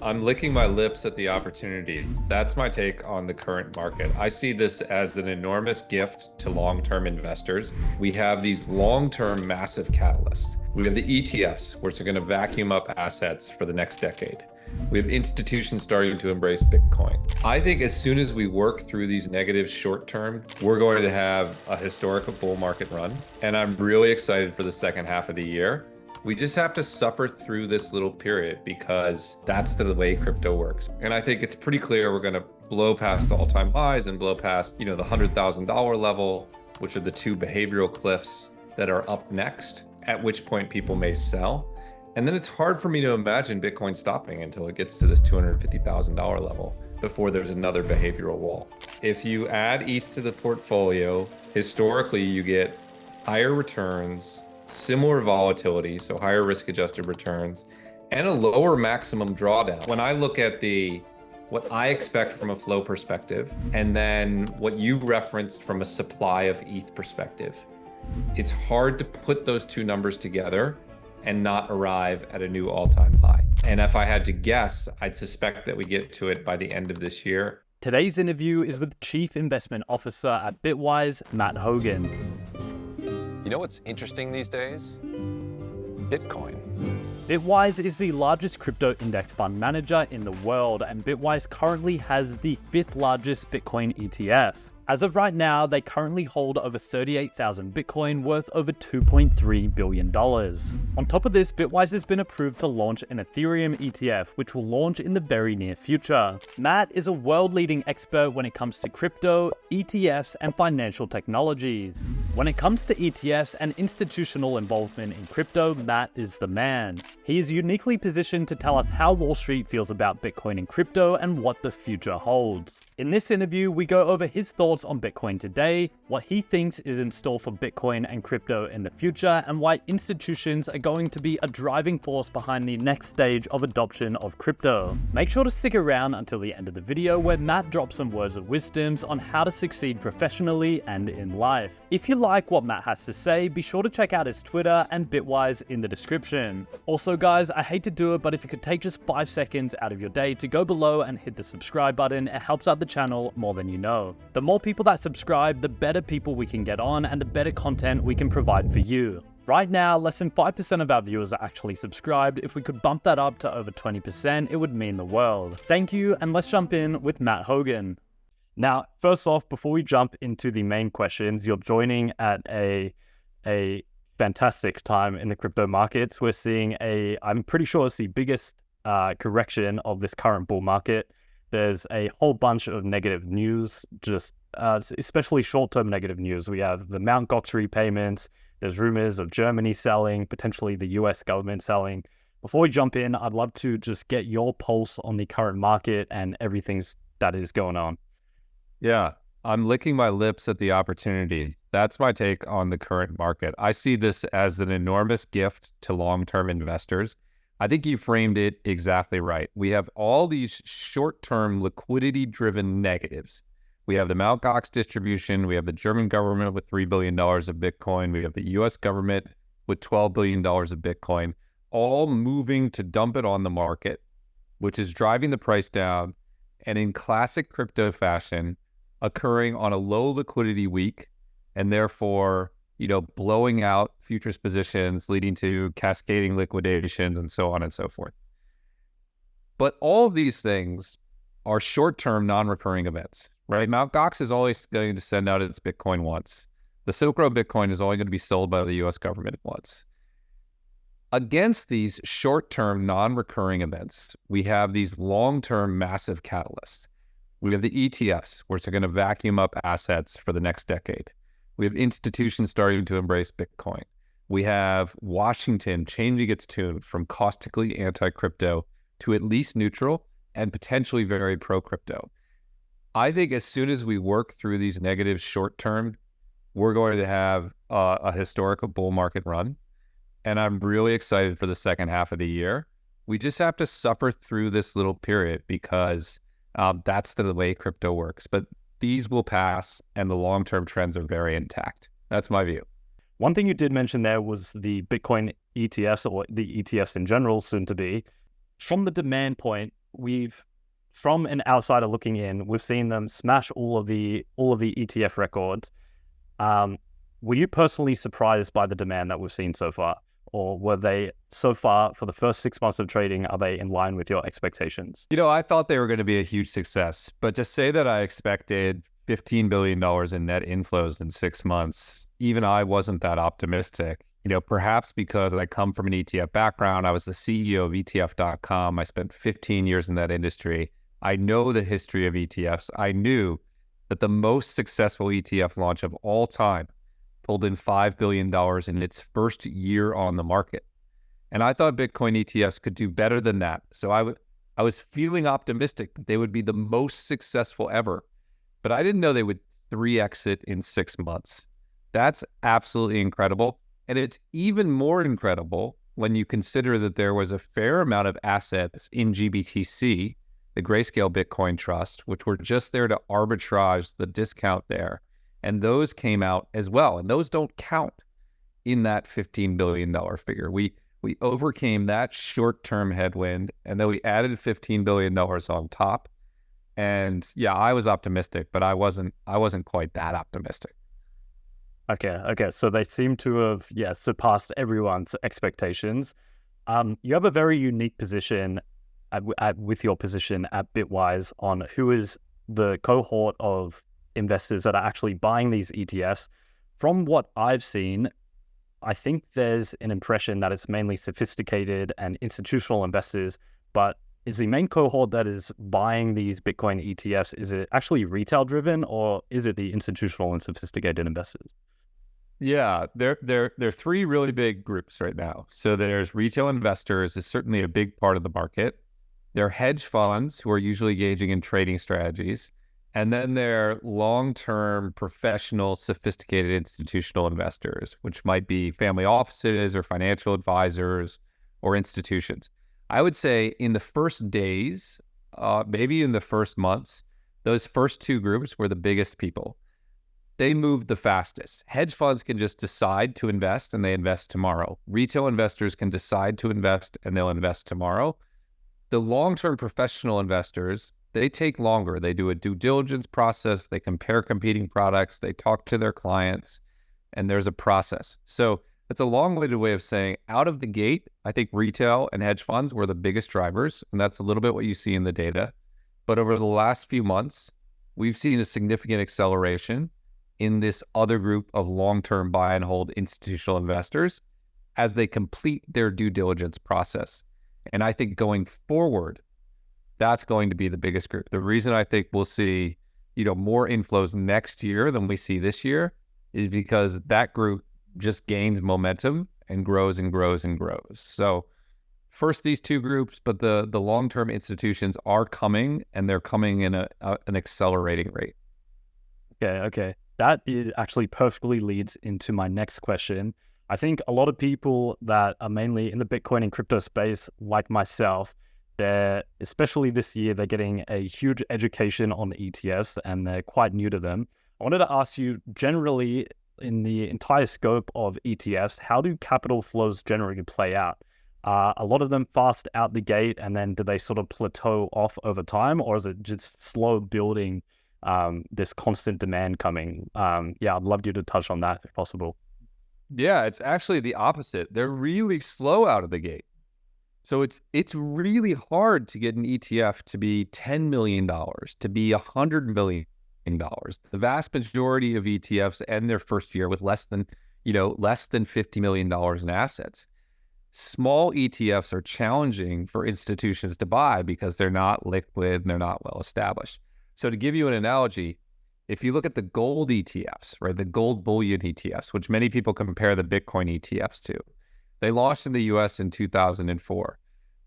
I'm licking my lips at the opportunity. That's my take on the current market. I see this as an enormous gift to long-term investors. We have these long-term massive catalysts. We have the ETFs, which are going to vacuum up assets for the next decade. We have institutions starting to embrace Bitcoin. I think as soon as we work through these negatives short term, we're going to have a historical bull market run. And I'm really excited for the second half of the year. We just have to suffer through this little period because that's the way crypto works. And I think it's pretty clear we're going to blow past all-time highs and blow past, the $100,000 level, which are the two behavioral cliffs that are up next, at which point people may sell. And then it's hard for me to imagine Bitcoin stopping until it gets to this $250,000 level before there's another behavioral wall. If you add ETH to the portfolio, historically you get higher returns, similar volatility, so higher risk-adjusted returns, and a lower maximum drawdown. When I look at what I expect from a flow perspective, and then what you referenced from a supply of ETH perspective, it's hard to put those two numbers together and not arrive at a new all-time high. And if I had to guess, I'd suspect that we get to it by the end of this year. Today's interview is with Chief Investment Officer at Bitwise, Matt Hougan. You know what's interesting these days? Bitcoin. Bitwise is the largest crypto index fund manager in the world, and Bitwise currently has the 5th largest Bitcoin ETFs. As of right now, they currently hold over 38,000 Bitcoin worth over $2.3 billion. On top of this, Bitwise has been approved to launch an Ethereum ETF, which will launch in the very near future. Matt is a world-leading expert when it comes to crypto, ETFs, and financial technologies. When it comes to ETFs and institutional involvement in crypto, Matt is the man. He is uniquely positioned to tell us how Wall Street feels about Bitcoin and crypto and what the future holds. In this interview, we go over his thoughts on Bitcoin today, what he thinks is in store for Bitcoin and crypto in the future, and why institutions are going to be a driving force behind the next stage of adoption of crypto. Make sure to stick around until the end of the video where Matt drops some words of wisdoms on how to succeed professionally and in life. If you like what Matt has to say, be sure to check out his Twitter and Bitwise in the description. Also guys, I hate to do it, but if you could take just 5 seconds out of your day to go below and hit the subscribe button, it helps out the channel more than you know. The more people that subscribe, the better people we can get on and the better content we can provide for you. Right now, less than 5% of our viewers are actually subscribed. If we could bump that up to over 20%, it would mean the world. Thank you, and let's jump in with Matt Hougan. Now, first off, before we jump into the main questions, you're joining at a fantastic time in the crypto markets. We're seeing I'm pretty sure it's the biggest correction of this current bull market. There's a whole bunch of negative news, especially short-term negative news. We have the Mt. Gox repayments. There's rumors of Germany selling, potentially the US government selling. Before we jump in, I'd love to just get your pulse on the current market and everything that is going on. Yeah, I'm licking my lips at the opportunity. That's my take on the current market. I see this as an enormous gift to long-term investors. I think you framed it exactly right. We have all these short-term liquidity-driven negatives. We have the Mt. Gox distribution. We have the German government with $3 billion of Bitcoin. We have the US government with $12 billion of Bitcoin, all moving to dump it on the market, which is driving the price down, and in classic crypto fashion, occurring on a low liquidity week, and therefore blowing out futures positions, leading to cascading liquidations and so on and so forth. But all of these things are short-term non-recurring events, right? Mt. Gox is always going to send out its Bitcoin once. The Silk Road Bitcoin is only going to be sold by the US government once. Against these short-term non-recurring events, we have these long-term massive catalysts. We have the ETFs, which are going to vacuum up assets for the next decade. We have institutions starting to embrace Bitcoin. We have Washington changing its tune from caustically anti-crypto to at least neutral and potentially very pro-crypto. I think as soon as we work through these negatives short-term, we're going to have a historical bull market run. And I'm really excited for the second half of the year. We just have to suffer through this little period because that's the way crypto works. But these will pass, and the long-term trends are very intact. That's my view. One thing you did mention there was the Bitcoin ETFs, or the ETFs in general, soon to be. From the demand point, we've, from an outsider looking in, we've seen them smash all of the ETF records. Were you personally surprised by the demand that we've seen so far? Or were they, so far, for the first 6 months of trading, are they in line with your expectations? I thought they were going to be a huge success, but to say that I expected $15 billion in net inflows in 6 months, even I wasn't that optimistic. Perhaps because I come from an ETF background. I was the CEO of ETF.com. I spent 15 years in that industry. I know the history of ETFs. I knew that the most successful ETF launch of all time pulled in $5 billion in its first year on the market. And I thought Bitcoin ETFs could do better than that. So I was feeling optimistic that they would be the most successful ever. But I didn't know they would 3x it in 6 months. That's absolutely incredible. And it's even more incredible when you consider that there was a fair amount of assets in GBTC, the Grayscale Bitcoin Trust, which were just there to arbitrage the discount there. And those came out as well. And those don't count in that $15 billion figure. We overcame that short-term headwind, and then we added $15 billion on top. And yeah, I was optimistic, but I wasn't quite that optimistic. Okay. So they seem to have, surpassed everyone's expectations. You have a very unique position with your position at Bitwise on who is the cohort of investors that are actually buying these ETFs. From what I've seen, I think there's an impression that it's mainly sophisticated and institutional investors, but is the main cohort that is buying these Bitcoin ETFs, is it actually retail driven, or is it the institutional and sophisticated investors? Yeah, there are three really big groups right now. So there's retail investors is certainly a big part of the market. There are hedge funds who are usually engaging in trading strategies. And then there are long-term professional, sophisticated institutional investors, which might be family offices or financial advisors or institutions. I would say in the first days, maybe in the first months, those first two groups were the biggest people. They moved the fastest. Hedge funds can just decide to invest and they invest tomorrow. Retail investors can decide to invest and they'll invest tomorrow. The long-term professional investors, they take longer. They do a due diligence process. They compare competing products. They talk to their clients, and there's a process. So it's a long-winded way of saying out of the gate, I think retail and hedge funds were the biggest drivers, and that's a little bit what you see in the data. But over the last few months, we've seen a significant acceleration in this other group of long-term buy and hold institutional investors as they complete their due diligence process. And I think going forward, that's going to be the biggest group. The reason I think we'll see, more inflows next year than we see this year is because that group just gains momentum and grows and grows and grows. So first these two groups, but the long-term institutions are coming, and they're coming in an accelerating rate. Okay. That actually perfectly leads into my next question. I think a lot of people that are mainly in the Bitcoin and crypto space, like myself, especially this year, they're getting a huge education on ETFs and they're quite new to them. I wanted to ask you, generally, in the entire scope of ETFs, how do capital flows generally play out? A lot of them fast out the gate, and then do they sort of plateau off over time, or is it just slow building, this constant demand coming? I'd love you to touch on that if possible. Yeah, it's actually the opposite. They're really slow out of the gate. So it's really hard to get an ETF to be $10 million, to be $100 million. The vast majority of ETFs end their first year with less than $50 million in assets. Small ETFs are challenging for institutions to buy because they're not liquid and they're not well established. So to give you an analogy, if you look at the gold ETFs, right, the gold bullion ETFs, which many people compare the Bitcoin ETFs to, they launched in the US in 2004.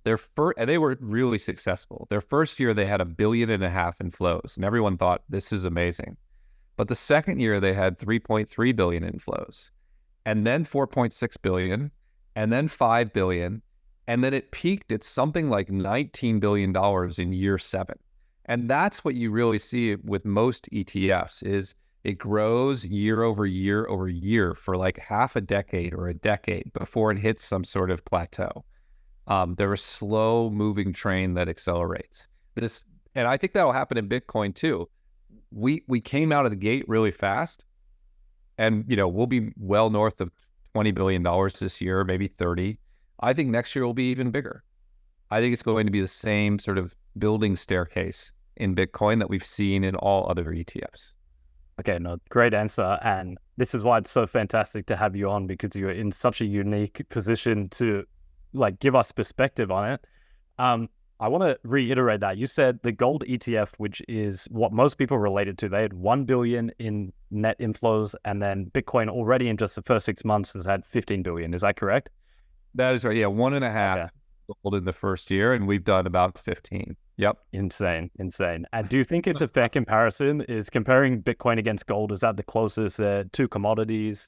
And they were really successful. Their first year, they had $1.5 billion in flows, and everyone thought, this is amazing. But the second year, they had $3.3 billion in flows, and then $4.6 billion, and then $5 billion, and then it peaked at something like $19 billion in year 7. And that's what you really see with most ETFs is it grows year over year over year for like half a decade or a decade before it hits some sort of plateau. They're a slow moving train that accelerates. And I think that will happen in Bitcoin too. We came out of the gate really fast, and we'll be well north of $20 billion this year, maybe 30. I think next year will be even bigger. I think it's going to be the same sort of building staircase in Bitcoin that we've seen in all other ETFs. Okay, no, great answer. And this is why it's so fantastic to have you on, because you're in such a unique position to give us perspective on it. I want to reiterate that you said the gold ETF, which is what most people related to, they had 1 billion in net inflows, and then Bitcoin already in just the first 6 months has had 15 billion. Is that correct? That is right. Yeah, 1.5 gold in the first year, and we've done about 15. Yep. Insane. And do you think it's a fair comparison? Is comparing Bitcoin against gold, is that the closest to commodities?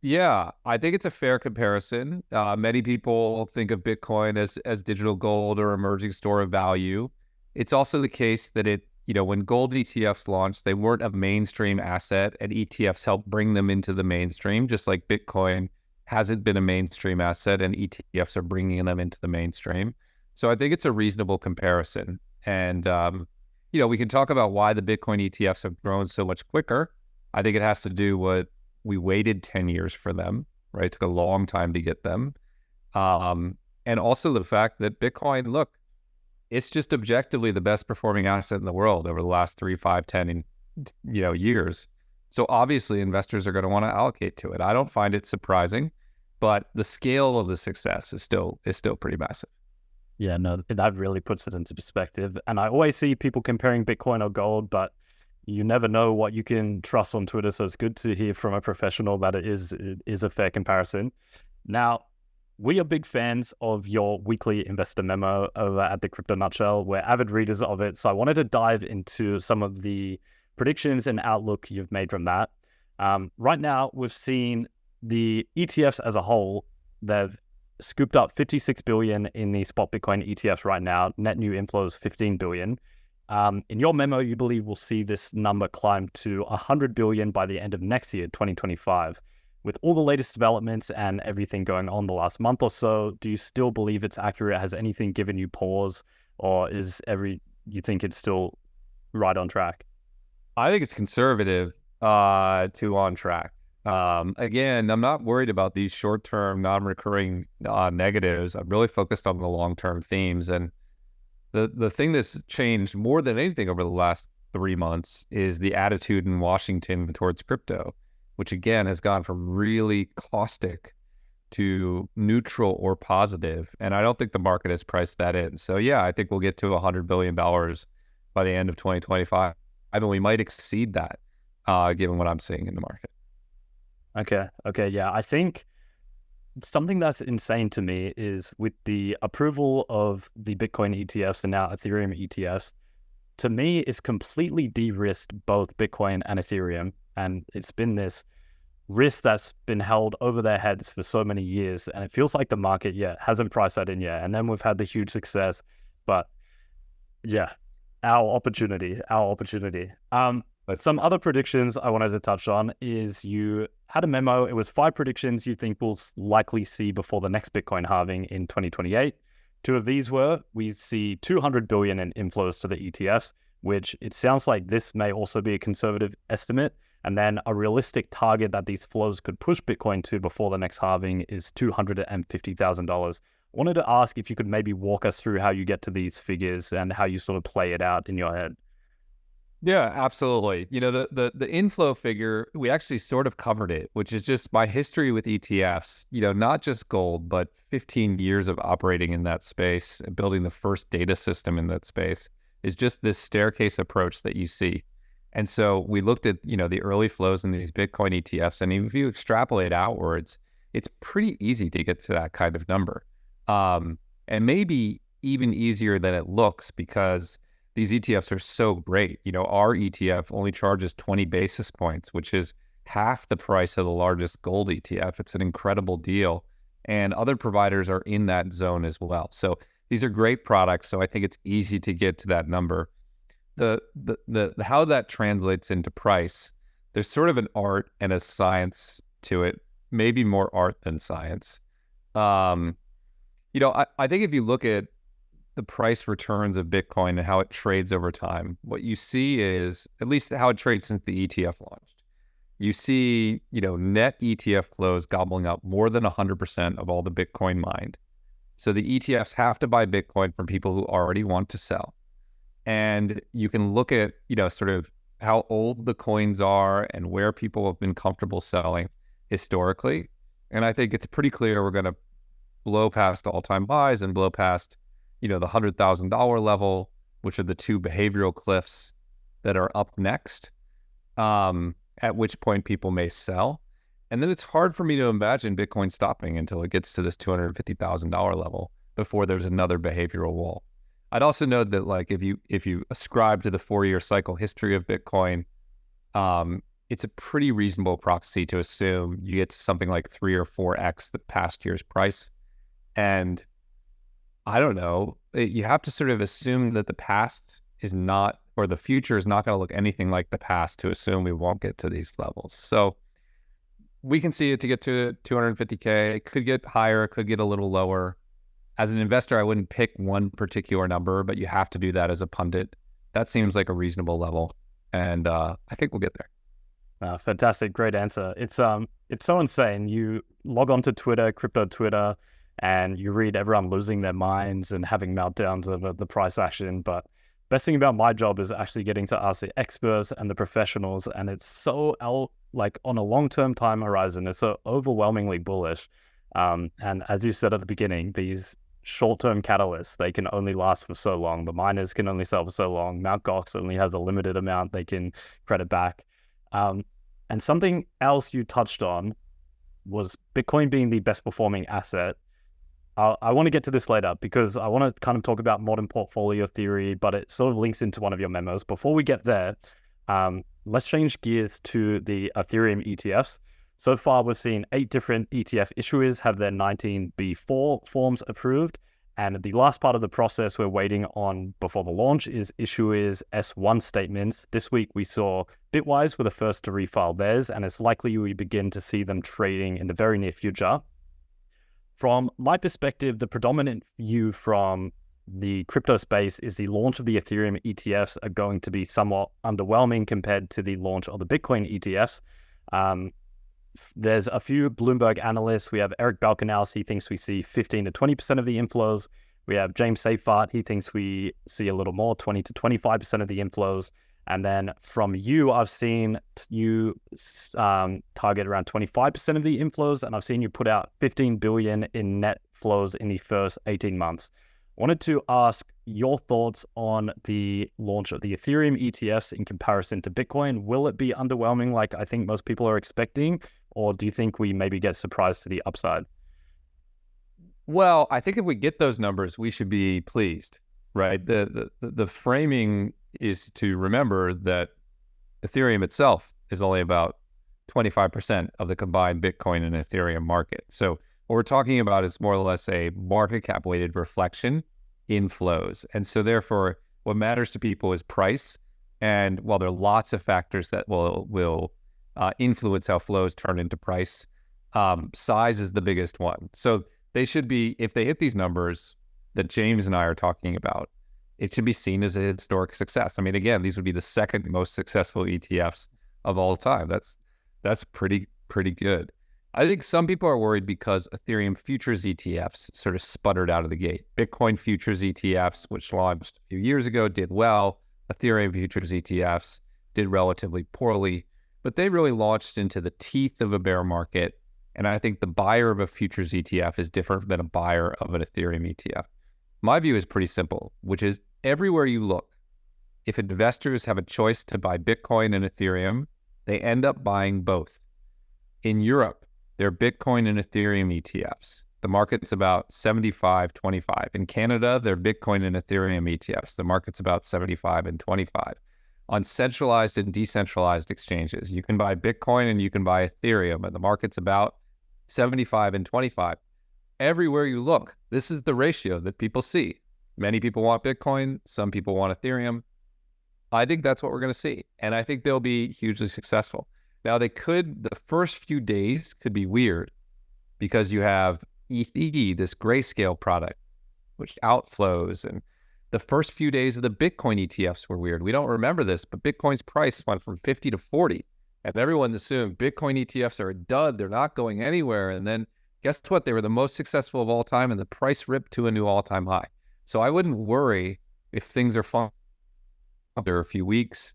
Yeah, I think it's a fair comparison. Many people think of Bitcoin as digital gold or emerging store of value. It's also the case that when gold ETFs launched, they weren't a mainstream asset, and ETFs helped bring them into the mainstream, just like Bitcoin hasn't been a mainstream asset, and ETFs are bringing them into the mainstream. So I think it's a reasonable comparison. And, we can talk about why the Bitcoin ETFs have grown so much quicker. I think it has to do with we waited 10 years for them, right? It took a long time to get them. And also the fact that Bitcoin, look, it's just objectively the best performing asset in the world over the last 3, 5, 10, years. So obviously investors are going to want to allocate to it. I don't find it surprising, but the scale of the success is still pretty massive. Yeah, no, that really puts it into perspective. And I always see people comparing Bitcoin or gold, but you never know what you can trust on Twitter. So it's good to hear from a professional that it is a fair comparison. Now, we are big fans of your weekly investor memo over at the Crypto Nutshell. We're avid readers of it. So I wanted to dive into some of the predictions and outlook you've made from that. Right now, we've seen the ETFs as a whole. They've scooped up 56 billion in the spot Bitcoin ETFs right now. Net new inflows, 15 billion. In your memo, you believe we'll see this number climb to 100 billion by the end of next year, 2025. With all the latest developments and everything going on the last month or so, do you still believe it's accurate? Has anything given you pause, or you think it's still right on track? I think it's conservative to on track. Again, I'm not worried about these short-term, non-recurring negatives. I'm really focused on the long-term themes. And the thing that's changed more than anything over the last 3 months is the attitude in Washington towards crypto, which again has gone from really caustic to neutral or positive. And I don't think the market has priced that in. So yeah, I think we'll get to $100 billion by the end of 2025. I mean, we might exceed that, given what I'm seeing in the market. Okay, yeah. I think something that's insane to me is with the approval of the Bitcoin ETFs and now Ethereum ETFs, to me, it's completely de-risked both Bitcoin and Ethereum. And it's been this risk that's been held over their heads for so many years. And it feels like the market hasn't priced that in yet. And then we've had the huge success. But yeah, our opportunity. But some other predictions I wanted to touch on is you had a memo. It was 5 predictions you think we'll likely see before the next Bitcoin halving in 2028. 2 of these were, we see 200 billion in inflows to the ETFs, which it sounds like this may also be a conservative estimate. And then a realistic target that these flows could push Bitcoin to before the next halving is $250,000. I wanted to ask if you could maybe walk us through how you get to these figures and how you sort of play it out in your head. Yeah, absolutely. The inflow figure, we actually sort of covered it, which is just my history with ETFs, not just gold, but 15 years of operating in that space and building the first data system in that space is just this staircase approach that you see. And so we looked at, the early flows in these Bitcoin ETFs, and if you extrapolate outwards, it's pretty easy to get to that kind of number. And maybe even easier than it looks because these ETFs are so great. Our ETF only charges 20 basis points, which is half the price of the largest gold ETF. It's an incredible deal. And other providers are in that zone as well. So these are great products. So I think it's easy to get to that number. The how that translates into price, there's sort of an art and a science to it, maybe more art than science. I think if you look at the price returns of Bitcoin and how it trades over time, what you see is, at least how it trades since the ETF launched, you see, net ETF flows gobbling up more than 100% of all the Bitcoin mined. So the ETFs have to buy Bitcoin from people who already want to sell. And you can look at, sort of how old the coins are and where people have been comfortable selling historically. And I think it's pretty clear we're going to blow past all-time highs and blow past, the $100,000 level, which are the two behavioral cliffs that are up next, at which point people may sell. And then it's hard for me to imagine Bitcoin stopping until it gets to this $250,000 level before there's another behavioral wall. I'd also note that, like, if you ascribe to the 4-year cycle history of Bitcoin, it's a pretty reasonable proxy to assume you get to something like 3 or 4x the past year's price. And I don't know, you have to sort of assume that the past is not, or the future is not going to look anything like the past to assume we won't get to these levels. So we can see it to get to 250K. It could get higher, it could get a little lower. As an investor, I wouldn't pick one particular number, but you have to do that as a pundit. That seems like a reasonable level. And I think we'll get there. Fantastic. Great answer. It's so insane. You log on to Twitter, crypto Twitter, and you read everyone losing their minds and having meltdowns over the price action. But best thing about my job is actually getting to ask the experts and the professionals. And it's so like on a long-term time horizon, it's so overwhelmingly bullish. And as you said at the beginning, these short-term catalysts, they can only last for so long. The miners can only sell for so long. Mt. Gox only has a limited amount they can credit back. And something else you touched on was Bitcoin being the best performing asset. I want to get to this later because I want to kind of talk about modern portfolio theory, but it sort of links into one of your memos. Before we get there, let's change gears to the Ethereum ETFs. So far, we've seen 8 different ETF issuers have their 19B4 forms approved. And the last part of the process we're waiting on before the launch is issuers S1 statements. This week, we saw Bitwise were the first to refile theirs, and it's likely we begin to see them trading in the very near future. From my perspective, the predominant view from the crypto space is the launch of the Ethereum ETFs are going to be somewhat underwhelming compared to the launch of the Bitcoin ETFs. There's a few Bloomberg analysts. We have Eric Balkanaus. He thinks we see 15 to 20% of the inflows. We have James Seyfarth. He thinks we see a little more, 20 to 25% of the inflows. And then from you, I've seen you target around 25% of the inflows, and I've seen you put out 15 billion in net flows in the first 18 months. I wanted to ask your thoughts on the launch of the Ethereum ETFs in comparison to Bitcoin. Will it be underwhelming like I think most people are expecting, or do you think we maybe get surprised to the upside? Well, I think if we get those numbers, we should be pleased, right? The framing is to remember that Ethereum itself is only about 25% of the combined Bitcoin and Ethereum market. So what we're talking about is more or less a market cap weighted reflection in flows. And so therefore, what matters to people is price. And while there are lots of factors that will influence how flows turn into price, size is the biggest one. So they should be, if they hit these numbers that James and I are talking about, it should be seen as a historic success. I mean, again, these would be the second most successful ETFs of all time. That's pretty good. I think some people are worried because Ethereum futures ETFs sort of sputtered out of the gate. Bitcoin futures ETFs, which launched a few years ago, did well. Ethereum futures ETFs did relatively poorly, but they really launched into the teeth of a bear market. And I think the buyer of a futures ETF is different than a buyer of an Ethereum ETF. My view is pretty simple, which is everywhere you look, if investors have a choice to buy Bitcoin and Ethereum, they end up buying both. In Europe, there are Bitcoin and Ethereum ETFs. The market's about 75-25. In Canada, there are Bitcoin and Ethereum ETFs. The market's about 75 and 25. On centralized and decentralized exchanges, you can buy Bitcoin and you can buy Ethereum, and the market's about 75 and 25. Everywhere you look, this is the ratio that people see. Many people want Bitcoin, some people want Ethereum. I think that's what we're going to see, and I think they'll be hugely successful. Now, the first few days could be weird because you have ETH, this grayscale product, which outflows. And the first few days of the Bitcoin ETFs were weird. We don't remember this, but Bitcoin's price went from 50 to 40. And everyone assumed Bitcoin ETFs are a dud. They're not going anywhere. And then guess what? They were the most successful of all time, and the price ripped to a new all-time high. So I wouldn't worry if things are fine after a few weeks.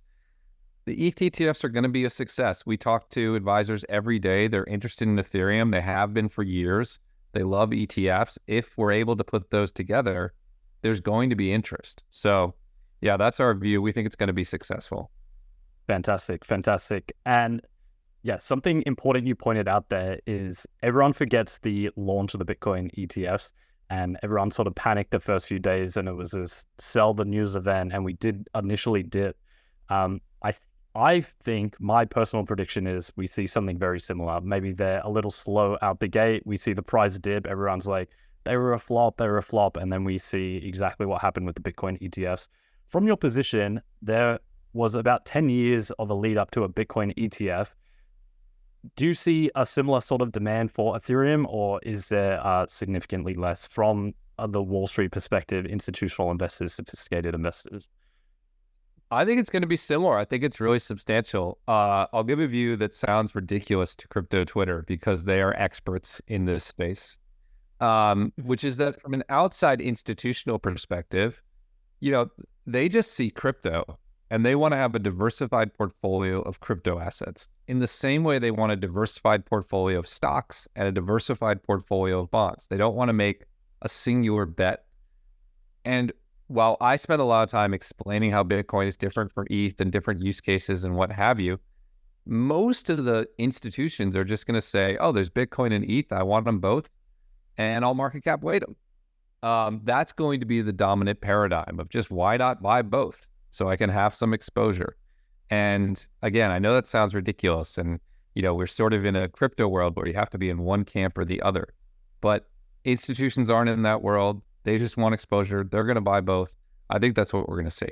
The ETH ETFs are going to be a success. We talk to advisors every day. They're interested in Ethereum. They have been for years. They love ETFs. If we're able to put those together, there's going to be interest. So yeah, that's our view. We think it's going to be successful. Fantastic, fantastic. And yeah, something important you pointed out there is everyone forgets the launch of the Bitcoin ETFs, and everyone sort of panicked the first few days, and it was this sell the news event, and we did initially dip. I think my personal prediction is we see something very similar. Maybe they're a little slow out the gate. We see the price dip. Everyone's like, they were a flop, and then we see exactly what happened with the Bitcoin ETFs. From your position, there was about 10 years of a lead up to a Bitcoin ETF. Do you see a similar sort of demand for Ethereum, or is there significantly less from the Wall Street perspective, institutional investors, sophisticated investors? I think it's going to be similar. I think it's really substantial. I'll give a view that sounds ridiculous to crypto Twitter because they are experts in this space, which is that from an outside institutional perspective, they just see crypto and they want to have a diversified portfolio of crypto assets in the same way they want a diversified portfolio of stocks and a diversified portfolio of bonds. They don't want to make a singular bet. And while I spent a lot of time explaining how Bitcoin is different from ETH and different use cases and what have you, most of the institutions are just going to say, oh, there's Bitcoin and ETH. I want them both, and I'll market cap weight them. That's going to be the dominant paradigm of just why not buy both so I can have some exposure. And again, I know that sounds ridiculous. And, we're sort of in a crypto world where you have to be in one camp or the other. But institutions aren't in that world. They just want exposure. They're going to buy both. I think that's what we're going to see.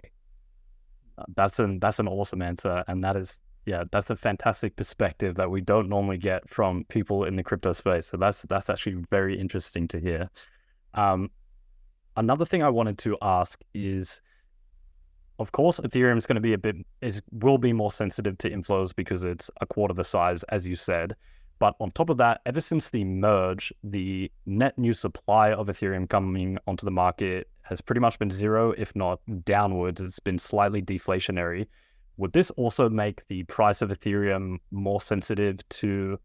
That's an awesome answer. And that's a fantastic perspective that we don't normally get from people in the crypto space. So that's actually very interesting to hear. Another thing I wanted to ask is, of course, Ethereum is going to be will be more sensitive to inflows because it's a quarter the size, as you said. But on top of that, ever since the merge, the net new supply of Ethereum coming onto the market has pretty much been zero, if not downwards. It's been slightly deflationary. Would this also make the price of Ethereum more sensitive to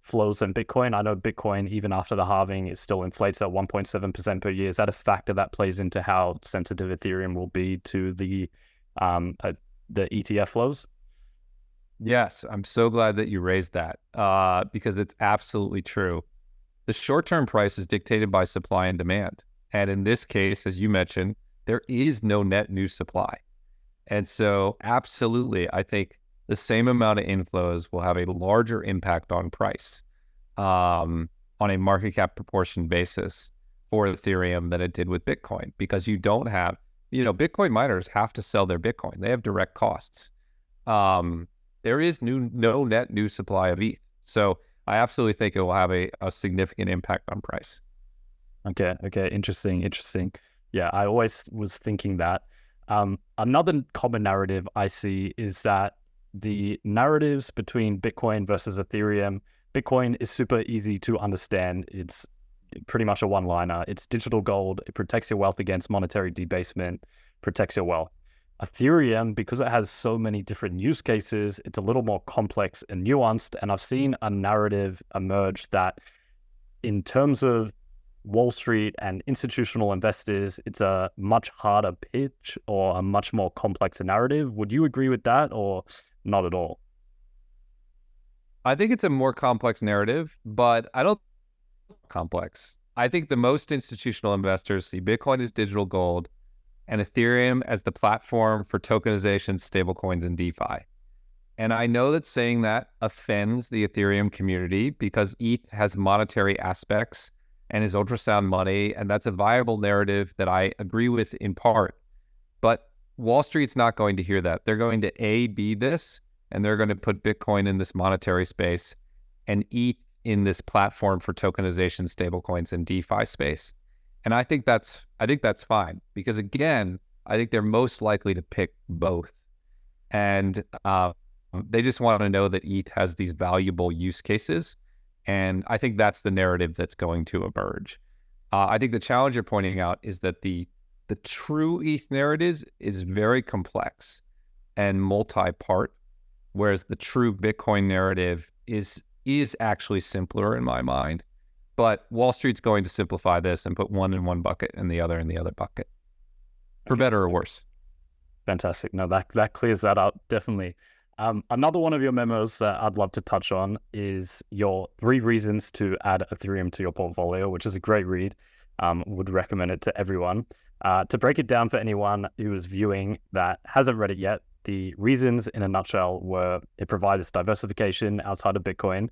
flows than Bitcoin? I know Bitcoin, even after the halving, it still inflates at 1.7% per year. Is that a factor that plays into how sensitive Ethereum will be to the ETF flows? Yes, I'm so glad that you raised that because it's absolutely true. The short-term price is dictated by supply and demand. And in this case, as you mentioned, there is no net new supply. And so absolutely, I think the same amount of inflows will have a larger impact on price on a market cap proportion basis for Ethereum than it did with Bitcoin, because you don't have, Bitcoin miners have to sell their Bitcoin. They have direct costs. There is no net new supply of ETH. So I absolutely think it will have a significant impact on price. Okay. Interesting. Yeah, I always was thinking that. Another common narrative I see is that the narratives between Bitcoin versus Ethereum, Bitcoin is super easy to understand. It's pretty much a one-liner. It's digital gold. It protects your wealth against monetary debasement, protects your wealth. Ethereum, because it has so many different use cases, it's a little more complex and nuanced. And I've seen a narrative emerge that in terms of Wall Street and institutional investors, it's a much harder pitch or a much more complex narrative. Would you agree with that or not at all? I think it's a more complex narrative, but I don't think it's complex. I think the most institutional investors see Bitcoin as digital gold and Ethereum as the platform for tokenization, stablecoins, and DeFi. And I know that saying that offends the Ethereum community because ETH has monetary aspects and is ultrasound money, and that's a viable narrative that I agree with in part. But Wall Street's not going to hear that. They're going to be this, and they're going to put Bitcoin in this monetary space, and ETH in this platform for tokenization, stablecoins, and DeFi space. And I think that's fine, because again, I think they're most likely to pick both. And they just want to know that ETH has these valuable use cases. And I think that's the narrative that's going to emerge. I think the challenge you're pointing out is that the true ETH narrative is very complex and multi-part, whereas the true Bitcoin narrative is actually simpler in my mind. But Wall Street's going to simplify this and put one in one bucket and the other in the other bucket, for better or worse. Fantastic. No, that clears that up, definitely. Another one of your memos that I'd love to touch on is your 3 reasons to add Ethereum to your portfolio, which is a great read. Would recommend it to everyone. To break it down for anyone who is viewing that hasn't read it yet, the reasons in a nutshell were it provides diversification outside of Bitcoin.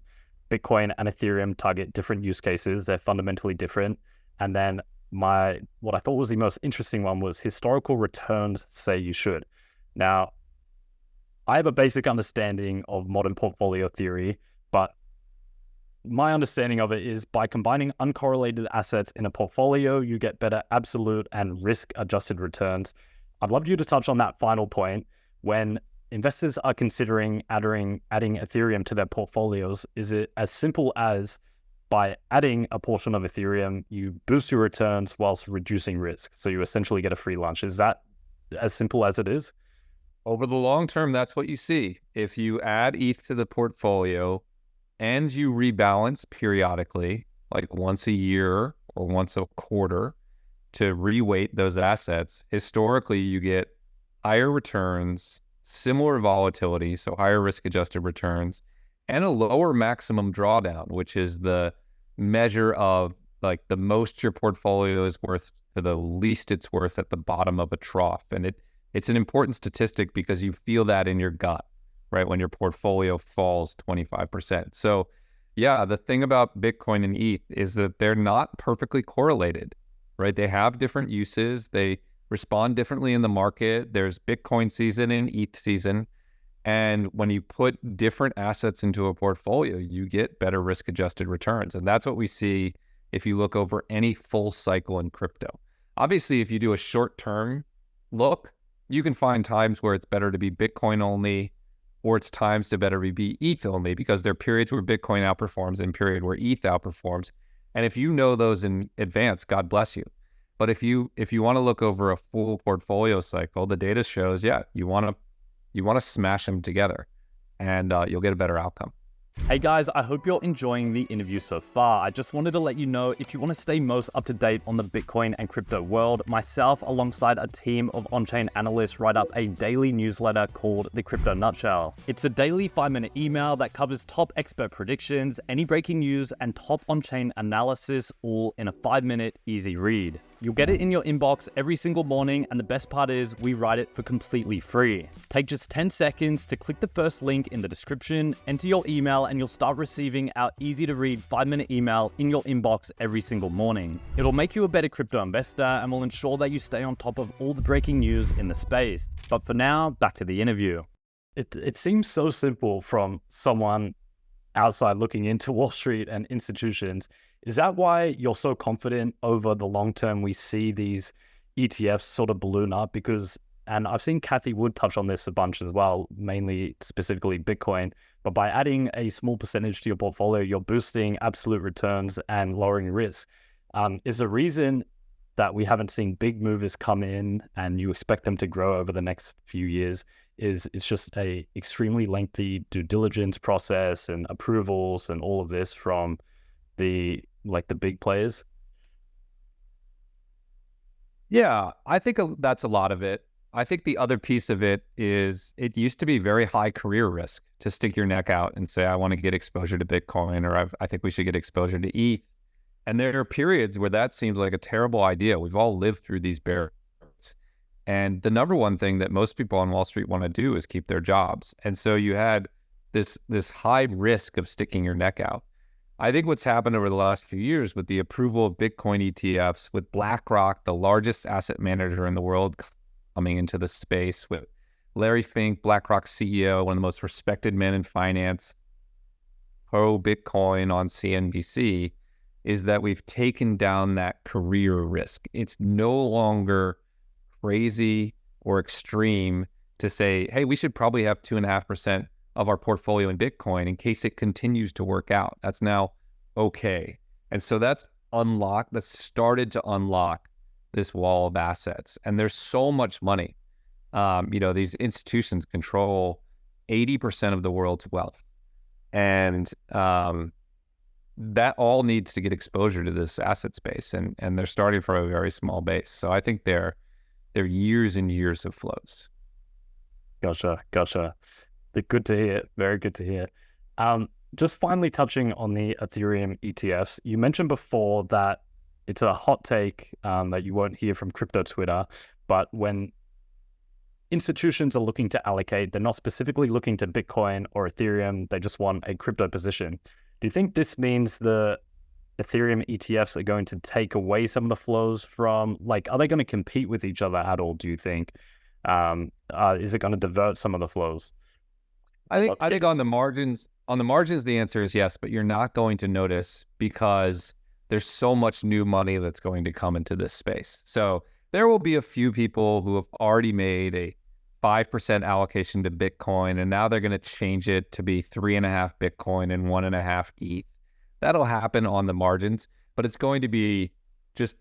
Bitcoin and Ethereum target different use cases. They're fundamentally different. And then what I thought was the most interesting one was historical returns say you should. Now, I have a basic understanding of modern portfolio theory, but my understanding of it is by combining uncorrelated assets in a portfolio, you get better absolute and risk-adjusted returns. I'd love you to touch on that final point. When investors are considering adding Ethereum to their portfolios, is it as simple as by adding a portion of Ethereum, you boost your returns whilst reducing risk? So you essentially get a free lunch. Is that as simple as it is? Over the long term, that's what you see. If you add ETH to the portfolio and you rebalance periodically, like once a year or once a quarter, to reweight those assets, historically you get higher returns, similar volatility, so higher risk-adjusted returns, and a lower maximum drawdown, which is the measure of like the most your portfolio is worth to the least it's worth at the bottom of a trough. And it's an important statistic because you feel that in your gut, right, when your portfolio falls 25%. So yeah, the thing about Bitcoin and ETH is that they're not perfectly correlated, right? They have different uses. They respond differently in the market. There's Bitcoin season and ETH season. And when you put different assets into a portfolio, you get better risk-adjusted returns. And that's what we see if you look over any full cycle in crypto. Obviously, if you do a short-term look, you can find times where it's better to be Bitcoin only, or it's times to better be ETH only, because there are periods where Bitcoin outperforms and period where ETH outperforms. And if you know those in advance, God bless you. But if you want to look over a full portfolio cycle, the data shows, yeah, you want to smash them together, and you'll get a better outcome. Hey guys, I hope you're enjoying the interview so far. I just wanted to let you know, if you want to stay most up to date on the Bitcoin and crypto world, myself alongside a team of on-chain analysts write up a daily newsletter called The Crypto Nutshell. It's a daily 5-minute email that covers top expert predictions, any breaking news, and top on-chain analysis, all in a 5-minute easy read. You'll get it in your inbox every single morning, and the best part is we write it for completely free. Take just 10 seconds to click the first link in the description, enter your email, and you'll start receiving our easy-to-read 5-minute email in your inbox every single morning. It'll make you a better crypto investor and will ensure that you stay on top of all the breaking news in the space. But for now, back to the interview. It seems so simple from someone outside looking into Wall Street and institutions. Is that why you're so confident over the long term we see these ETFs sort of balloon up? And I've seen Cathie Wood touch on this a bunch as well, mainly specifically Bitcoin, but by adding a small percentage to your portfolio, you're boosting absolute returns and lowering risk. Is the reason that we haven't seen big movers come in and you expect them to grow over the next few years is it's just a extremely lengthy due diligence process and approvals and all of this from the big players? Yeah, I think that's a lot of it. I think the other piece of it is it used to be very high career risk to stick your neck out and say, I want to get exposure to Bitcoin, or I think we should get exposure to ETH. And there are periods where that seems like a terrible idea. We've all lived through these bear markets. And the number one thing that most people on Wall Street want to do is keep their jobs. And so you had this high risk of sticking your neck out. I think what's happened over the last few years with the approval of Bitcoin ETFs, with BlackRock, the largest asset manager in the world, coming into the space, with Larry Fink, BlackRock's CEO, one of the most respected men in finance, pro Bitcoin on CNBC is that we've taken down that career risk. It's no longer crazy or extreme to say, hey, we should probably have 2.5% of our portfolio in Bitcoin in case it continues to work out. That's now okay. And so that's started to unlock this wall of assets. And there's so much money. These institutions control 80% of the world's wealth. And that all needs to get exposure to this asset space. And they're starting from a very small base. So I think they're years and years of flows. Gotcha. Good to hear. Very good to hear. Just finally touching on the Ethereum ETFs, you mentioned before that it's a hot take that you won't hear from crypto Twitter, but when institutions are looking to allocate, they're not specifically looking to Bitcoin or Ethereum, they just want a crypto position. Do you think this means the Ethereum ETFs are going to take away some of the flows from, are they going to compete with each other at all, do you think? Is it going to divert some of the flows? I think on the margins, the answer is yes, but you're not going to notice because there's so much new money that's going to come into this space. So there will be a few people who have already made a 5% allocation to Bitcoin, and now they're going to change it to be 3.5 Bitcoin and 1.5 ETH. That'll happen on the margins, but it's going to be just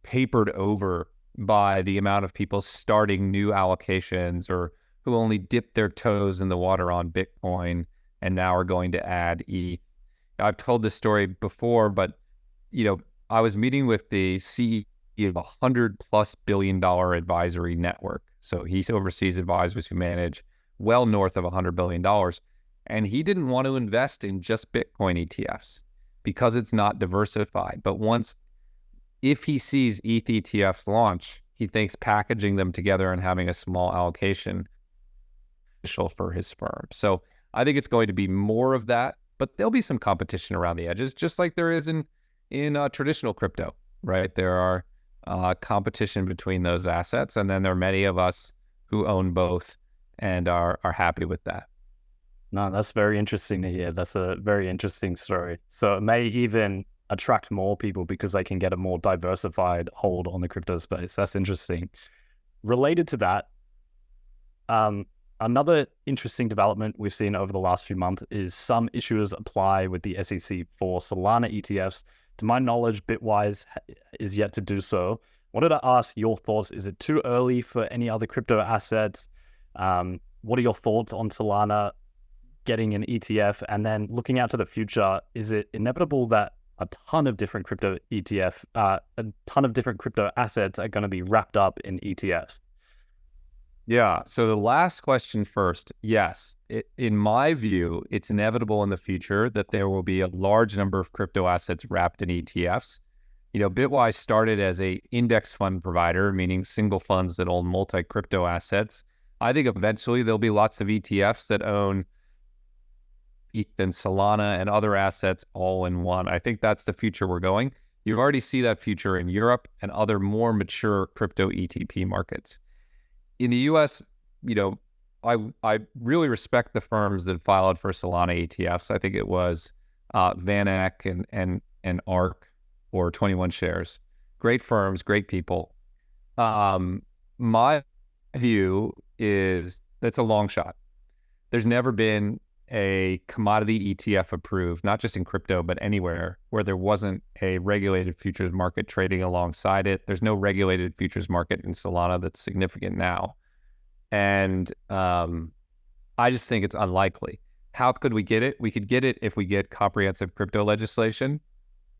papered over by the amount of people starting new allocations or who only dipped their toes in the water on Bitcoin and now are going to add ETH. I've told this story before, but I was meeting with the CEO of a $100+ billion advisory network. So he oversees advisors who manage well north of $100 billion. And he didn't want to invest in just Bitcoin ETFs because it's not diversified. But if he sees ETH ETFs launch, he thinks packaging them together and having a small allocation for his firm. So I think it's going to be more of that, but there'll be some competition around the edges, just like there is in traditional crypto, right? There are competition between those assets, and then there are many of us who own both and are happy with that. No, that's very interesting to hear. That's a very interesting story. So it may even attract more people because they can get a more diversified hold on the crypto space. That's interesting. Related to that, another interesting development we've seen over the last few months is some issuers apply with the SEC for Solana ETFs. To my knowledge, Bitwise is yet to do so. Wanted to ask your thoughts. Is it too early for any other crypto assets? What are your thoughts on Solana getting an ETF? And then looking out to the future, is it inevitable that a ton of different crypto assets are going to be wrapped up in ETFs? Yeah. So the last question first. Yes. In my view, it's inevitable in the future that there will be a large number of crypto assets wrapped in ETFs. Bitwise started as a index fund provider, meaning single funds that own multi-crypto assets. I think eventually there'll be lots of ETFs that own ETH and Solana and other assets all in one. I think that's the future we're going. You already see that future in Europe and other more mature crypto ETP markets. In the US, I really respect the firms that filed for Solana ETFs. I think it was VanEck and ARK or 21 Shares. Great firms, great people. My view is that's a long shot. There's never been a commodity ETF approved, not just in crypto, but anywhere where there wasn't a regulated futures market trading alongside it. There's no regulated futures market in Solana that's significant now. And I just think it's unlikely. How could we get it? We could get it if we get comprehensive crypto legislation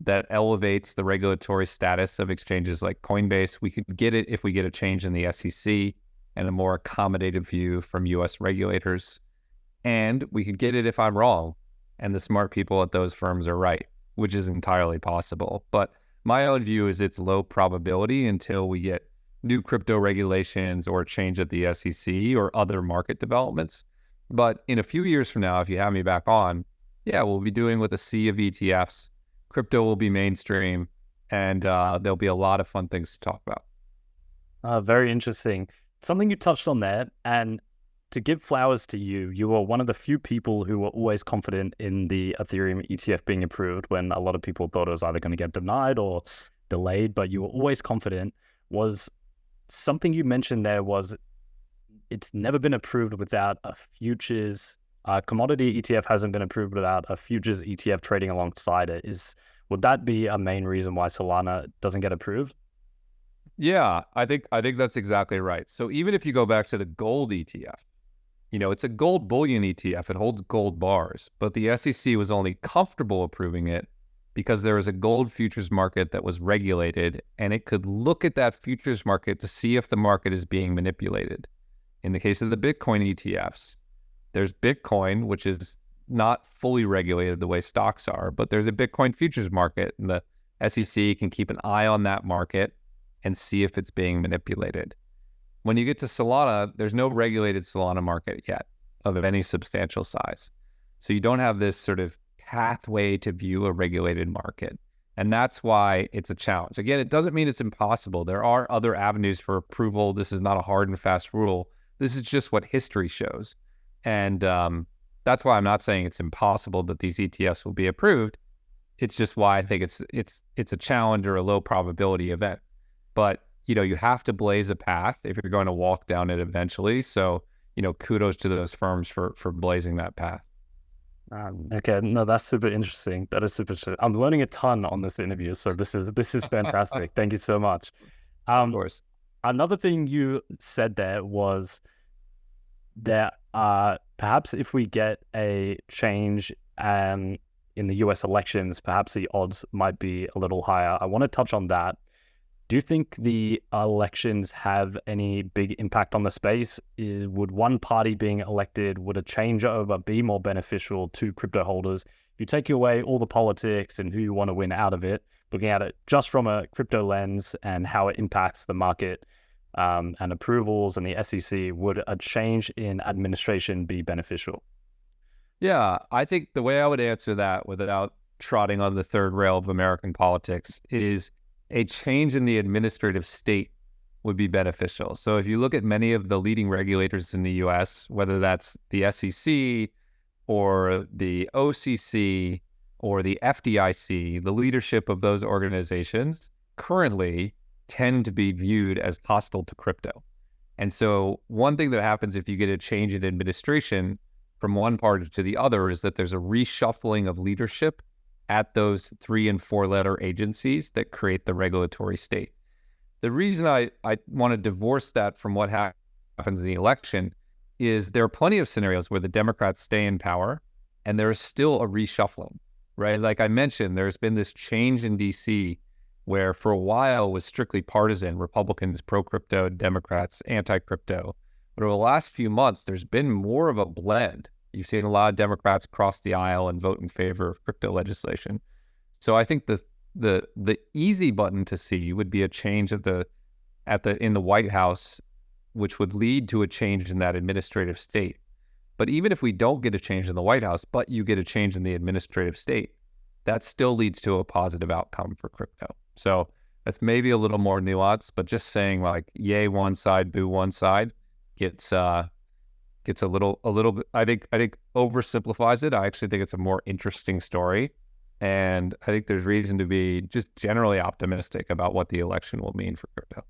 that elevates the regulatory status of exchanges like Coinbase. We could get it if we get a change in the SEC and a more accommodative view from US regulators. And we could get it if I'm wrong and the smart people at those firms are right, which is entirely possible. But my own view is it's low probability until we get new crypto regulations or a change at the SEC or other market developments. But in a few years from now, if you have me back on, we'll be doing with a sea of ETFs. Crypto will be mainstream, and there'll be a lot of fun things to talk about. Very interesting. Something you touched on there, and to give flowers to you, you were one of the few people who were always confident in the Ethereum ETF being approved when a lot of people thought it was either going to get denied or delayed, but you were always confident. Was something you mentioned there was it's never been approved without a futures commodity ETF hasn't been approved without a futures ETF trading alongside it. Would that be a main reason why Solana doesn't get approved? Yeah, I think that's exactly right. So even if you go back to the gold ETF, it's a gold bullion ETF. It holds gold bars, but the SEC was only comfortable approving it because there was a gold futures market that was regulated, and it could look at that futures market to see if the market is being manipulated. In the case of the Bitcoin ETFs, there's Bitcoin, which is not fully regulated the way stocks are, but there's a Bitcoin futures market, and the SEC can keep an eye on that market and see if it's being manipulated. When you get to Solana, there's no regulated Solana market yet of any substantial size. So you don't have this sort of pathway to view a regulated market. And that's why it's a challenge. Again, it doesn't mean it's impossible. There are other avenues for approval. This is not a hard and fast rule. This is just what history shows. And that's why I'm not saying it's impossible that these ETFs will be approved. It's just why I think it's a challenge or a low probability event. But you have to blaze a path if you're going to walk down it eventually. So kudos to those firms for blazing that path. Okay, no, that's super interesting. That is super interesting. I'm learning a ton on this interview, so this is fantastic. Thank you so much. Of course. Another thing you said there was that perhaps if we get a change in the US elections, perhaps the odds might be a little higher. I want to touch on that. Do you think the elections have any big impact on the space? Would one party being elected, would a changeover be more beneficial to crypto holders? If you take away all the politics and who you want to win out of it, looking at it just from a crypto lens and how it impacts the market and approvals and the SEC, would a change in administration be beneficial? Yeah, I think the way I would answer that without trotting on the third rail of American politics is a change in the administrative state would be beneficial. So if you look at many of the leading regulators in the US, whether that's the SEC or the OCC or the FDIC, the leadership of those organizations currently tend to be viewed as hostile to crypto. And so one thing that happens if you get a change in administration from one party to the other is that there's a reshuffling of leadership at those 3 and 4 letter agencies that create the regulatory state. The reason I want to divorce that from what happens in the election is there are plenty of scenarios where the Democrats stay in power and there is still a reshuffling, right? Like I mentioned, there's been this change in DC where for a while was strictly partisan, Republicans pro-crypto, Democrats anti-crypto. But over the last few months, there's been more of a blend. You've seen a lot of Democrats cross the aisle and vote in favor of crypto legislation. So I think the easy button to see would be a change in the White House, which would lead to a change in that administrative state. But even if we don't get a change in the White House, but you get a change in the administrative state, that still leads to a positive outcome for crypto. So that's maybe a little more nuanced, but just saying like yay one side, boo one side gets a little bit, I think oversimplifies it. I actually think it's a more interesting story. And I think there's reason to be just generally optimistic about what the election will mean for crypto.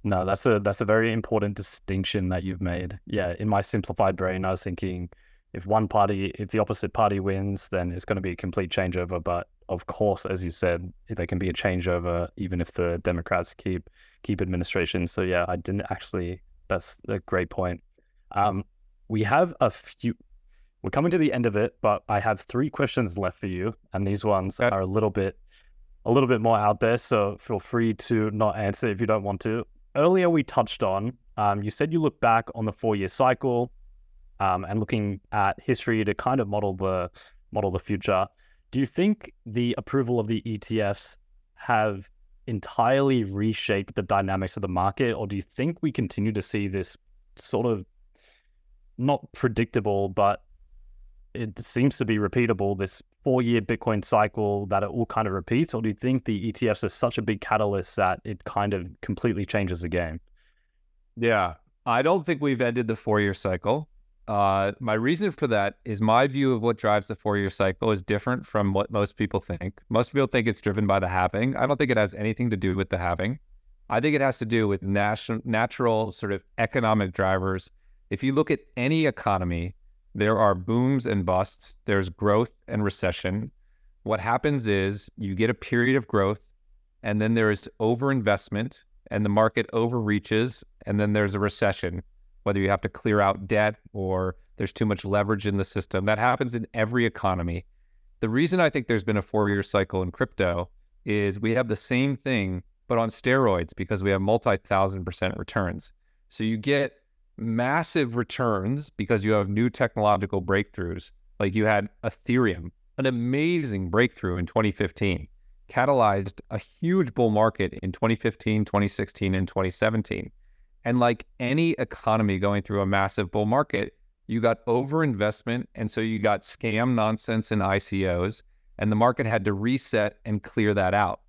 No, that's a very important distinction that you've made. Yeah, in my simplified brain, I was thinking if the opposite party wins, then it's going to be a complete changeover. But of course, as you said, there can be a changeover even if the Democrats keep administration. So yeah, that's a great point. We have we're coming to the end of it, but I have 3 questions left for you. And these ones are a little bit more out there. So feel free to not answer if you don't want to. Earlier, we touched on, you said you look back on the 4-year cycle and looking at history to kind of model the future. Do you think the approval of the ETFs have entirely reshaped the dynamics of the market? Or do you think we continue to see this sort of not predictable, but it seems to be repeatable, this 4-year Bitcoin cycle that it all kind of repeats? Or do you think the ETFs are such a big catalyst that it kind of completely changes the game? Yeah, I don't think we've ended the 4-year cycle. My reason for that is my view of what drives the 4-year cycle is different from what most people think. Most people think it's driven by the halving. I don't think it has anything to do with the halving. I think it has to do with natural sort of economic drivers. If you look at any economy, there are booms and busts. There's growth and recession. What happens is you get a period of growth, and then there is overinvestment, and the market overreaches, and then there's a recession, whether you have to clear out debt or there's too much leverage in the system. That happens in every economy. The reason I think there's been a 4-year cycle in crypto is we have the same thing, but on steroids, because we have multi-1,000% returns. So you get massive returns because you have new technological breakthroughs. Like you had Ethereum, an amazing breakthrough in 2015, catalyzed a huge bull market in 2015, 2016, and 2017. And like any economy going through a massive bull market, you got overinvestment, and so you got scam nonsense in ICOs, and the market had to reset and clear that out.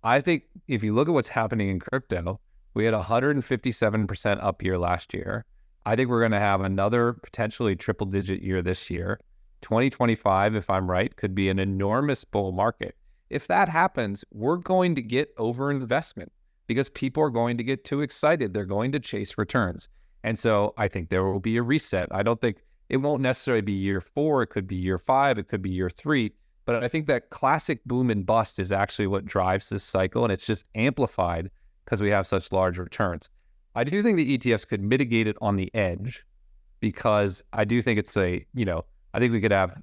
I think if you look at what's happening in crypto, we had 157% up year last year. I think we're going to have another potentially triple-digit year this year. 2025, if I'm right, could be an enormous bull market. If that happens, we're going to get overinvestment because people are going to get too excited. They're going to chase returns. And so I think there will be a reset. I don't think it won't necessarily be year 4. It could be year 5. It could be year 3. But I think that classic boom and bust is actually what drives this cycle. And it's just amplified because we have such large returns. I do think the ETFs could mitigate it on the edge because I do think it's I think we could have,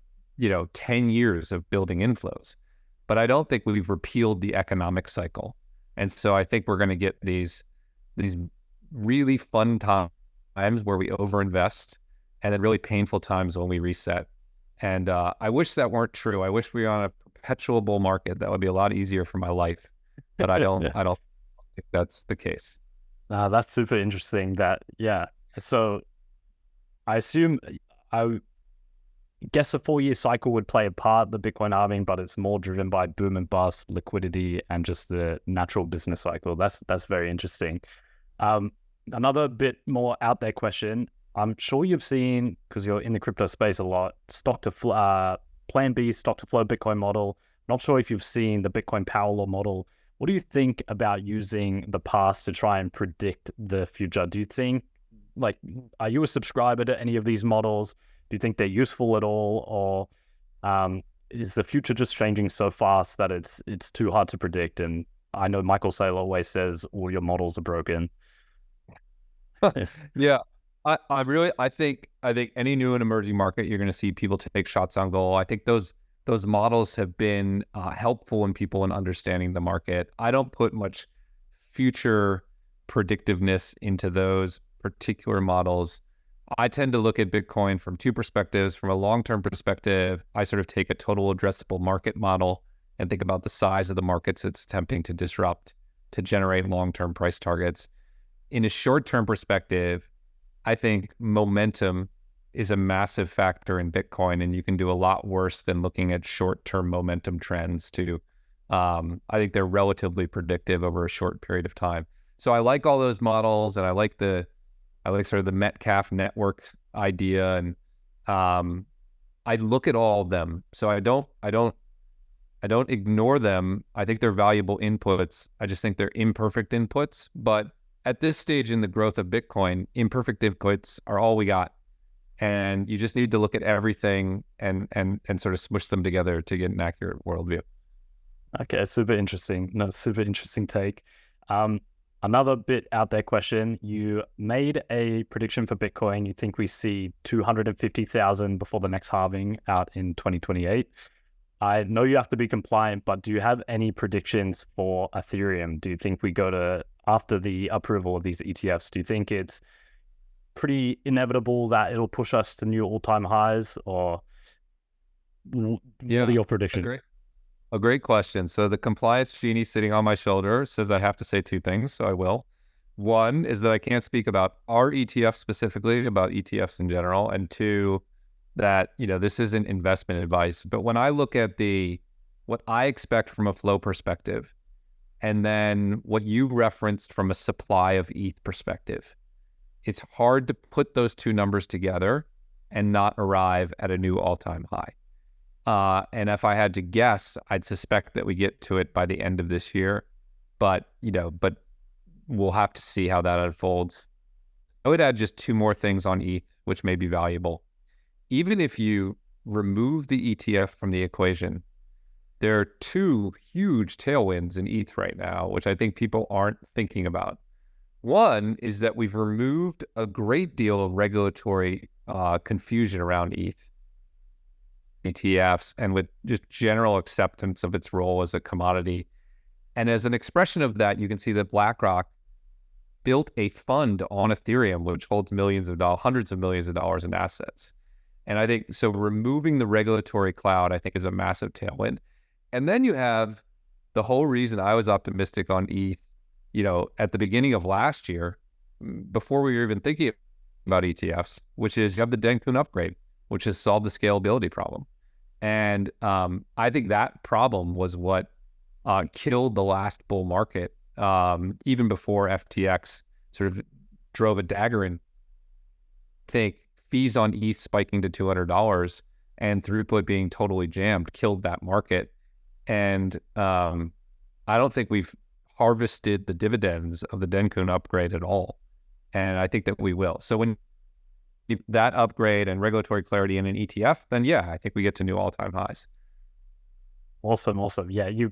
10 years of building inflows. But I don't think we've repealed the economic cycle. And so I think we're going to get these really fun times where we overinvest and then really painful times when we reset. And I wish that weren't true. I wish we were on a perpetual bull market. That would be a lot easier for my life. But I don't I don't think that's the case. That's super interesting. So I assume I guess a 4-year cycle would play a part, the Bitcoin halving, but it's more driven by boom and bust, liquidity, and just the natural business cycle. That's very interesting. Another bit more out there question. I'm sure you've seen, because you're in the crypto space a lot, Plan B, stock to flow Bitcoin model. Not sure if you've seen the Bitcoin power law model. What do you think about using the past to try and predict the future? Do you think, are you a subscriber to any of these models? Do you think they're useful at all? Or is the future just changing so fast that it's too hard to predict? And I know Michael Saylor always says all your models are broken. Yeah. I think any new and emerging market, you're going to see people take shots on goal. I think those models have been helpful in people in understanding the market. I don't put much future predictiveness into those particular models. I tend to look at Bitcoin from two perspectives. From a long-term perspective, I sort of take a total addressable market model and think about the size of the markets it's attempting to disrupt to generate long-term price targets. In a short-term perspective, I think momentum is a massive factor in Bitcoin, and you can do a lot worse than looking at short-term momentum trends too. I think they're relatively predictive over a short period of time. So I like all those models, and I like sort of the Metcalfe network idea, and I look at all of them. So I don't ignore them. I think they're valuable inputs. I just think they're imperfect inputs. But at this stage in the growth of Bitcoin, imperfect inputs are all we got. And you just need to look at everything and sort of smush them together to get an accurate worldview. Okay, super interesting. No, super interesting take. Another bit out there question. You made a prediction for Bitcoin. You think we see 250,000 before the next halving out in 2028. I know you have to be compliant, but do you have any predictions for Ethereum? Do you think we go to, after the approval of these ETFs, do you think it's pretty inevitable that it'll push us to new all-time highs, or what are your predictions? A great question. So the compliance genie sitting on my shoulder says I have to say two things, so I will. One is that I can't speak about our ETF specifically, about ETFs in general, and two, that this isn't investment advice. But when I look at what I expect from a flow perspective, and then what you referenced from a supply of ETH perspective, it's hard to put those two numbers together and not arrive at a new all-time high. And if I had to guess, I'd suspect that we get to it by the end of this year. But we'll have to see how that unfolds. I would add just two more things on ETH, which may be valuable. Even if you remove the ETF from the equation, there are two huge tailwinds in ETH right now, which I think people aren't thinking about. One is that we've removed a great deal of regulatory confusion around ETH, ETFs, and with just general acceptance of its role as a commodity. And as an expression of that, you can see that BlackRock built a fund on Ethereum, which holds millions of dollars, hundreds of millions of dollars in assets. And I think, so removing the regulatory cloud, I think, is a massive tailwind. And then you have the whole reason I was optimistic on ETH, at the beginning of last year, before we were even thinking about ETFs, which is you have the Denkun upgrade, which has solved the scalability problem. And I think that problem was what killed the last bull market, even before FTX sort of drove a dagger in. I think fees on ETH spiking to $200 and throughput being totally jammed killed that market. And I don't think we've harvested the dividends of the Denkun upgrade at all. And I think that we will. So when that upgrade and regulatory clarity in an ETF, then yeah, I think we get to new all-time highs. Awesome. Yeah, you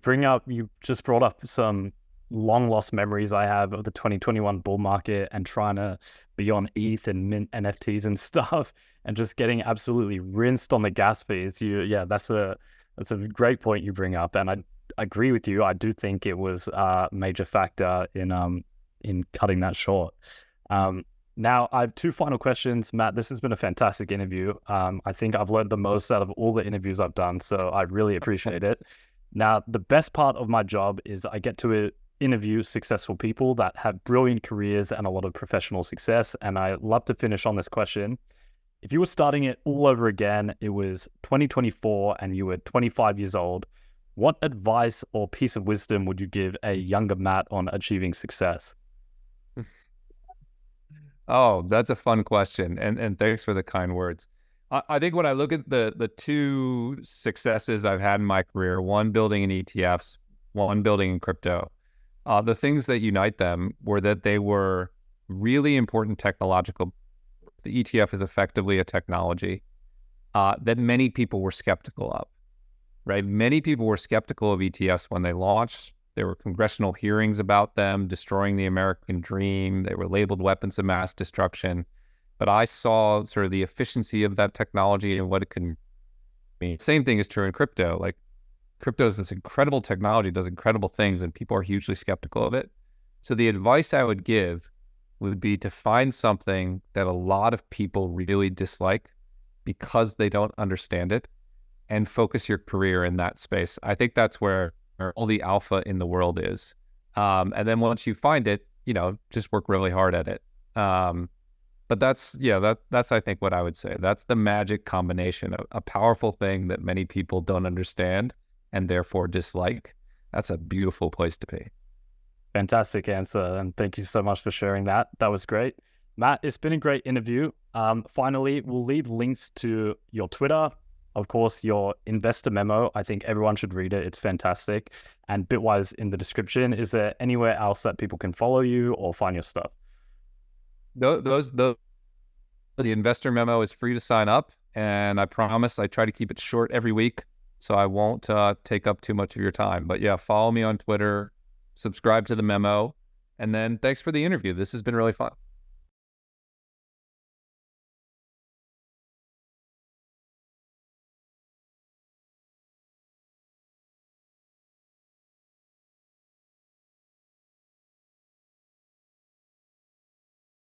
just brought up some long lost memories I have of the 2021 bull market and trying to be on ETH and mint NFTs and stuff and just getting absolutely rinsed on the gas fees. That's a great point you bring up. And I agree with you. I do think it was a major factor in cutting that short. Now, I have two final questions. Matt, this has been a fantastic interview. I think I've learned the most out of all the interviews I've done, so I really appreciate it. Now, the best part of my job is I get to interview successful people that have brilliant careers and a lot of professional success, and I love to finish on this question. If you were starting it all over again, it was 2024 and you were 25 years old, what advice or piece of wisdom would you give a younger Matt on achieving success? Oh, that's a fun question. And thanks for the kind words. I think when I look at the two successes I've had in my career, one building in ETFs, one building in crypto, the things that unite them were that they were really important technological. The ETF is effectively a technology that many people were skeptical of, right? Many people were skeptical of ETFs when they launched. There were congressional hearings about them destroying the American dream. They were labeled weapons of mass destruction. But I saw sort of the efficiency of that technology and what it can mean. Same thing is true in crypto. Like, crypto is this incredible technology, does incredible things, and people are hugely skeptical of it. So the advice I would give would be to find something that a lot of people really dislike because they don't understand it and focus your career in that space. I think that's where all the alpha in the world is. And then once you find it, just work really hard at it. But that's I think what I would say. That's the magic combination of a powerful thing that many people don't understand and therefore dislike. That's a beautiful place to be. Fantastic answer. And thank you so much for sharing that. That was great. Matt, it's been a great interview. Finally, we'll leave links to your Twitter, of course, your investor memo. I think everyone should read it. It's fantastic. And Bitwise in the description. Is there anywhere else that people can follow you or find your stuff? The investor memo is free to sign up. And I promise I try to keep it short every week, so I won't take up too much of your time. But yeah, follow me on Twitter, subscribe to the memo, and then thanks for the interview. This has been really fun.